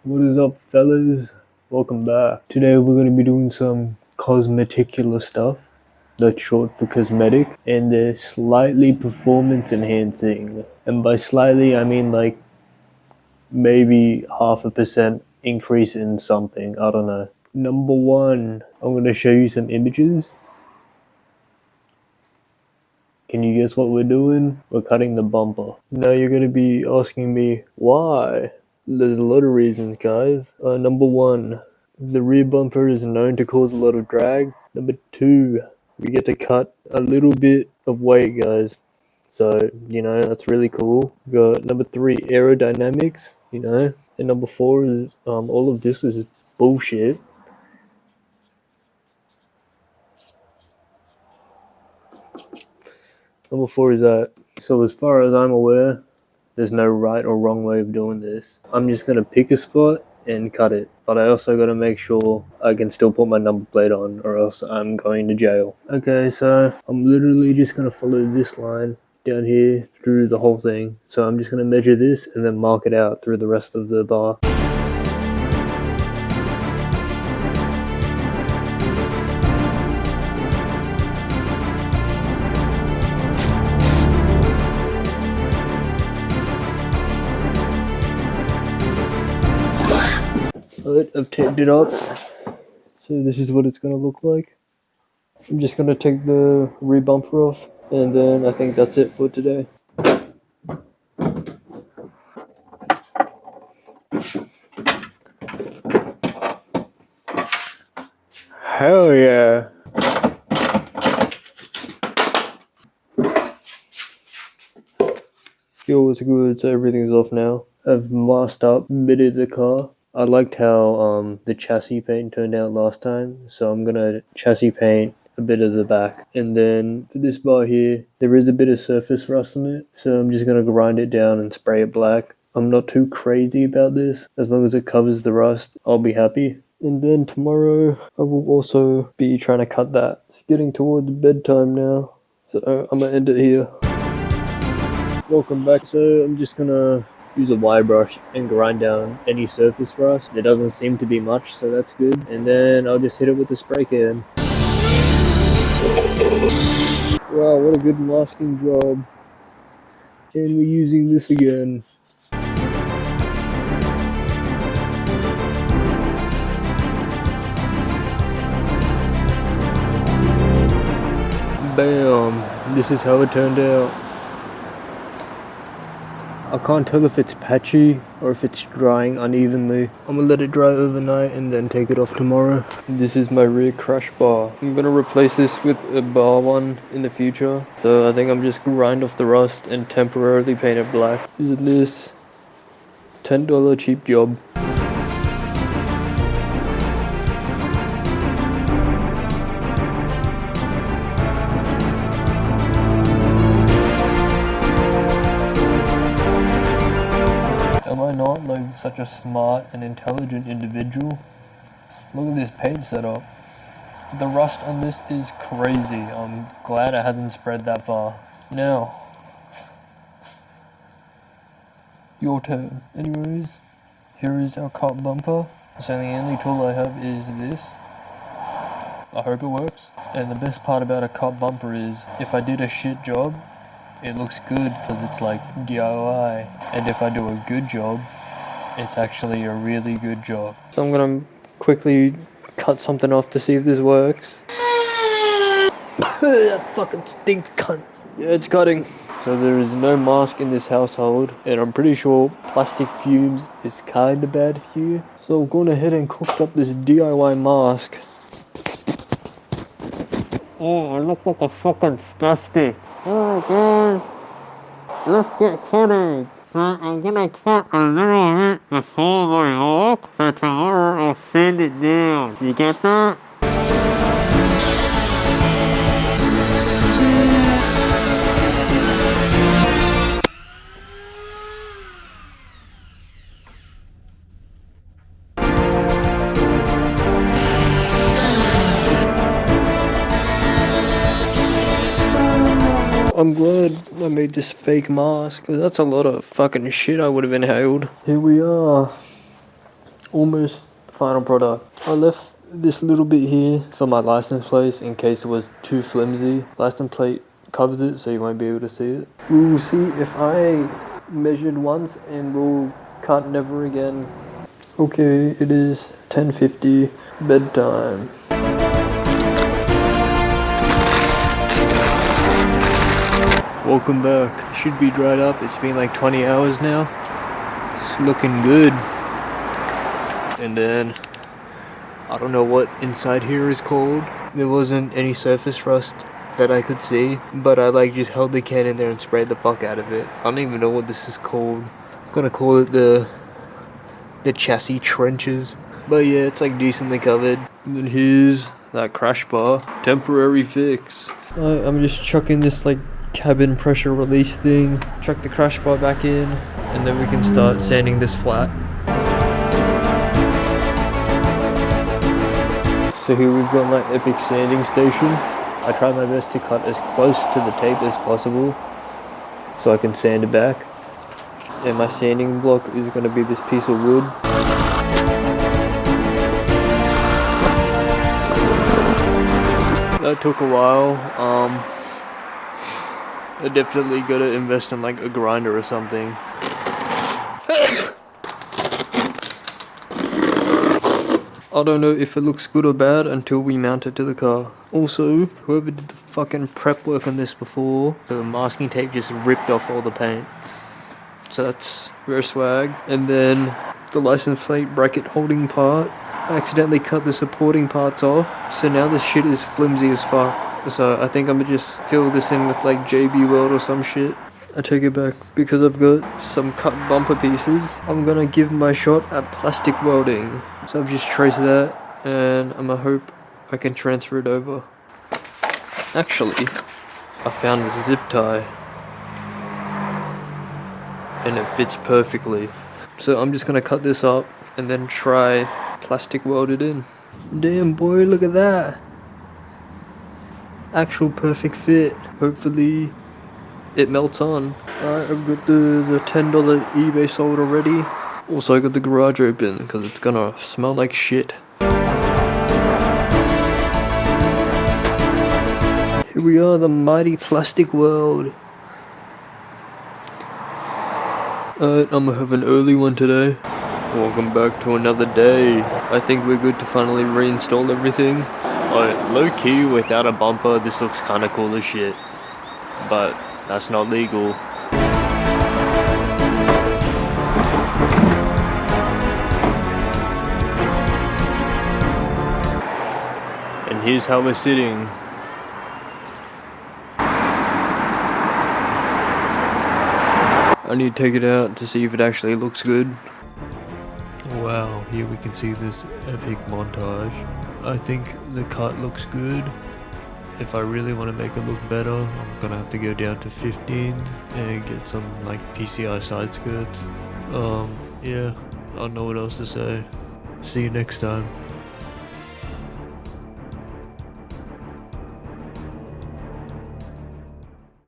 What is up, fellas? Welcome back. Today we're going to be doing some cosmeticular stuff. That's short for cosmetic, and they're slightly performance enhancing. And by slightly, I mean like maybe 0.5% increase in something. I don't know. Number one, I'm going to show you some images. Can you guess what we're doing? We're cutting the bumper. Now you're going to be asking me why. There's a lot of reasons, guys. Number one, the rear bumper is known to cause a lot of drag. Number two, we get to cut a little bit of weight, guys. So, that's really cool. We got number three, aerodynamics, And number four is all of this is bullshit. Number four is that. So as far as I'm aware, there's no right or wrong way of doing this. I'm just gonna pick a spot and cut it. But I also gotta make sure I can still put my number plate on, or else I'm going to jail. Okay, so I'm literally just gonna follow this line down here through the whole thing. So I'm just gonna measure this and then mark it out through the rest of the bar. Alright, I've taped it up. So this is what it's gonna look like. I'm just gonna take the rear bumper off, and then I think that's it for today. Hell yeah! Yo, what's good? So everything's off now. I've masked up bit of the car. I liked how the chassis paint turned out last time, so I'm gonna chassis paint a bit of the back. And then for this bar here, there is a bit of surface rust on it, so I'm just gonna grind it down and spray it black. I'm not too crazy about this. As long as it covers the rust, I'll be happy. And then tomorrow, I will also be trying to cut that. It's getting towards bedtime now, so I'm gonna end it here. Welcome back. So I'm just gonna use a wire brush and grind down any surface rust. There doesn't seem to be much, so that's good. And then I'll just hit it with the spray can. Wow, what a good masking job. And we're using this again. Bam! This is how it turned out. I can't tell if it's patchy or if it's drying unevenly. I'm gonna let it dry overnight and then take it off tomorrow. This is my rear crash bar. I'm gonna replace this with a bar one in the future. So I think I'm just grind off the rust and temporarily paint it black. Using this $10 cheap job. Am I not like such a smart and intelligent individual? Look at this paint setup. The rust on this is crazy. I'm glad it hasn't spread that far. Now, your turn. Anyways, here is our cut bumper. So the only tool I have is this. I hope it works. And the best part about a cut bumper is if I did a shit job, it looks good because it's like DIY. And if I do a good job, it's actually a really good job. So I'm gonna quickly cut something off to see if this works. That fucking stink cunt. Yeah, it's cutting. So there is no mask in this household, and I'm pretty sure plastic fumes is kinda bad for you. So I've gone ahead and cooked up this DIY mask. Oh, I look like a fucking spastic. Oh god, let's get cutting. So I'm gonna cut a little bit before my walk, but tomorrow I'll sand it down. You get that? I'm glad I made this fake mask, because that's a lot of fucking shit I would have inhaled. Here we are. almost the final product. I left this little bit here for my license plate in case it was too flimsy. License plate covers it so you won't be able to see it. We'll see if I measured once and we'll cut never again. Okay, it is 10:50, bedtime. Welcome back. Should be dried up. It's been like 20 hours now. It's looking good. And then I don't know what inside here is called. There wasn't any surface rust that I could see, but I like just held the can in there and sprayed the fuck out of it. I don't even know what this is called. I'm gonna call it the chassis trenches. But yeah, it's like decently covered. And then here's that crash bar. Temporary fix. I'm just chucking this like cabin pressure release thing. Chuck the crash bar back in, and then we can start sanding this flat. So here we've got my epic sanding station. I try my best to cut as close to the tape as possible so I can sand it back. And my sanding block is going to be this piece of wood. That took a while. I definitely gotta invest in like a grinder or something. I don't know if it looks good or bad until we mount it to the car. Also, whoever did the fucking prep work on this before, the masking tape just ripped off all the paint. So that's rare swag. And then the license plate bracket holding part, I accidentally cut the supporting parts off. So now this shit is flimsy as fuck. So I think I'm gonna just fill this in with like JB Weld or some shit. I take it back because I've got some cut bumper pieces. I'm gonna give my shot at plastic welding. So I've just traced that and I'm gonna hope I can transfer it over. Actually, I found this zip tie and it fits perfectly. So I'm just gonna cut this up and then try plastic weld it in. Damn boy, look at that. Actual perfect fit. Hopefully it melts on. Alright, I've got the $10 eBay sold already. Also I got the garage open because it's gonna smell like shit. Here we are, the mighty plastic world. Alright, I'm gonna have an early one today. Welcome back to another day. I think we're good to finally reinstall everything. Low key, without a bumper, this looks kinda cool as shit. But that's not legal. And here's how we're sitting. I need to take it out to see if it actually looks good. Wow, here we can see this epic montage. I think the cut looks good. If I really want to make it look better, I'm gonna have to go down to 15s and get some like PCI side skirts. Yeah, I don't know what else to say. See you next time.